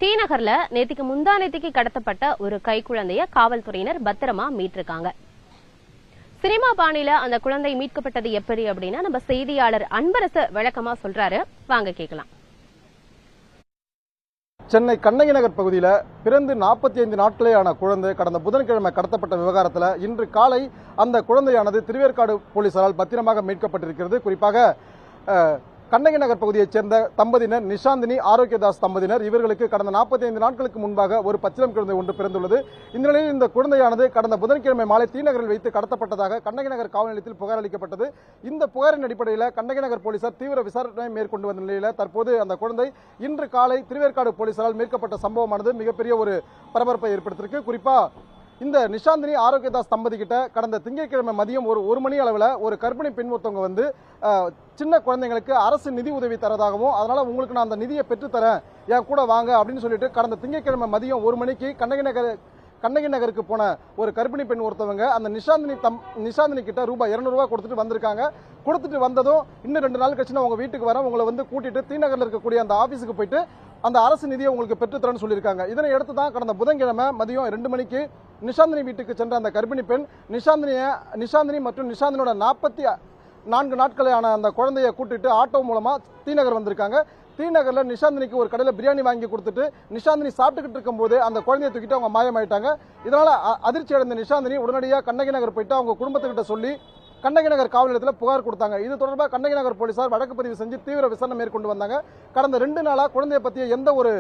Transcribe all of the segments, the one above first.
தீநகர்ல நேத்திக்கு முந்தானேத்திக்கு கடத்தப்பட்ட ஒரு கைக்குழந்தைய காவல்துறையினர் பத்திரமா மீட்டிருக்காங்க. சினிமா பாணியில அந்த குழந்தை மீட்கப்பட்டது எப்படி அப்படின்னா நம்ம செய்தியாளர் அன்பரசு விளக்கமா சொல்றாரு, வாங்க கேட்கலாம். சென்னை கண்ணகி நகர் பகுதியில் பிறந்து 45 நாட்களேயான குழந்தை கடந்த புதன்கிழமை கடத்தப்பட்ட விவகாரத்தில் இன்று காலை அந்த குழந்தையானது திருவேற்காடு போலீசாரால் பத்திரமாக மீட்கப்பட்டிருக்கிறது. குறிப்பாக கண்ணகி நகர் பகுதியைச் சேர்ந்த தம்பதியினர் நிஷாந்தினி ஆரோக்கியதாஸ் தம்பதியினர் இவர்களுக்கு கடந்த 45 நாட்களுக்கு முன்பாக ஒரு பச்சிளம் குழந்தை ஒன்று பிறந்துள்ளது. இந்த நிலையில் இந்த குழந்தையானது கடந்த புதன்கிழமை மாலை தீநகரில் வைத்து கடத்தப்பட்டதாக கண்ணகி நகர் காவல் நிலையத்தில் புகார் அளிக்கப்பட்டது. இந்த புகாரின் அடிப்படையில் கண்ணகி நகர் போலீசார் தீவிர விசாரணை மேற்கொண்டு வந்த நிலையில் தற்போது அந்த குழந்தை இன்று காலை திருவேற்காடு போலீசாரால் மீட்கப்பட்ட சம்பவமானது மிகப்பெரிய ஒரு பரபரப்பை ஏற்படுத்தியிருக்கு. குறிப்பா இந்த நிஷாந்தினி ஆரோக்கியதாஸ் தம்பதி கிட்ட கடந்த திங்கட்கிழமை மதியம் ஒரு மணி அளவில் ஒரு கர்ப்பிணி பெண் ஒருத்தவங்க வந்து சின்ன குழந்தைங்களுக்கு அரசு நிதி உதவி தரதாகவும் அதனால உங்களுக்கு நான் அந்த நிதியை பெற்றுத்தரேன், என் கூட வாங்க அப்படின்னு சொல்லிட்டு கடந்த திங்கட்கிழமை மதியம் 1 மணிக்கு கண்ணகி நகருக்கு போன ஒரு கர்ப்பிணி பெண் ஒருத்தவங்க அந்த நிஷாந்தினி கிட்ட ரூபாய் 200 கொடுத்துட்டு வந்திருக்காங்க. கொடுத்துட்டு வந்ததும் இன்னும் 2 நாள் கழிச்சு நான் உங்க வீட்டுக்கு வரேன், உங்களை வந்து கூட்டிட்டு தீநகர்ல இருக்கக்கூடிய அந்த ஆபீஸுக்கு போயிட்டு அந்த அரசு நிதியை உங்களுக்கு பெற்றுத்தரேன்னு சொல்லியிருக்காங்க. இதனை அடுத்து தான் கடந்த புதன்கிழமை மதியம் 2 மணிக்கு நிஷாந்தினி வீட்டுக்கு சென்ற அந்த கர்ப்பிணி பெண் நிஷாந்தினி மற்றும் நிஷாந்தினியோட 44 நாட்களான அந்த குழந்தையை கூட்டிட்டு ஆட்டோ மூலமா தீநகர் வந்திருக்காங்க. தீநகர்ல நிஷாந்தினிக்கு ஒரு கடையில் பிரியாணி வாங்கி கொடுத்துட்டு நிஷாந்தினி சாப்பிட்டுக்கிட்டு இருக்கும் போது அந்த குழந்தையை தூக்கிட்டு அவங்க மாயமாயிட்டாங்க. இதனால அதிர்ச்சி அடைந்த நிஷாந்தினி உடனடியாக கண்ணகி நகர் போயிட்டு அவங்க குடும்பத்துக்கிட்ட சொல்லி கண்ணகி நகர் காவல் நிலையத்தில் புகார் கொடுத்தாங்க. இது தொடர்பாக கண்ணகி நகர் போலீசார் வழக்கு பதிவு செஞ்சு தீவிர விசாரணை மேற்கொண்டு வந்தாங்க. கடந்த 2 நாளா குழந்தையை பற்றிய எந்த ஒரு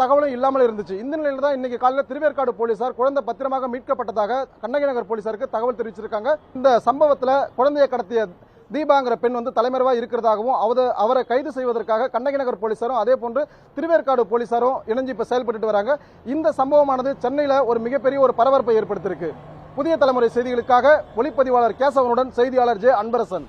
தகவலும் இல்லாமல் இருந்துச்சு. இந்த நிலையில் தான் இன்னைக்கு காலையில் திருவேற்காடு போலீசார் குழந்தை பத்திரமாக மீட்கப்பட்டதாக கண்ணகி நகர் போலீசாருக்கு தகவல் தெரிவிச்சிருக்காங்க. இந்த சம்பவத்தில் குழந்தையை கடத்திய தீபாங்கிற பெண் வந்து தலைமறைவாக இருக்கிறதாகவும் அவரை கைது செய்வதற்காக கண்ணகி நகர் போலீசாரும் அதே போன்று திருவேற்காடு போலீசாரும் இணைஞ்சு இப்ப செயல்பட்டு வராங்க. இந்த சம்பவமானது சென்னையில ஒரு மிகப்பெரிய ஒரு பரபரப்பை ஏற்படுத்தியிருக்கு. புதிய தலைமுறை செய்திகளுக்காக ஒளிப்பதிவாளர் கேசவனுடன் செய்தியாளர் ஜே அன்பரசன்.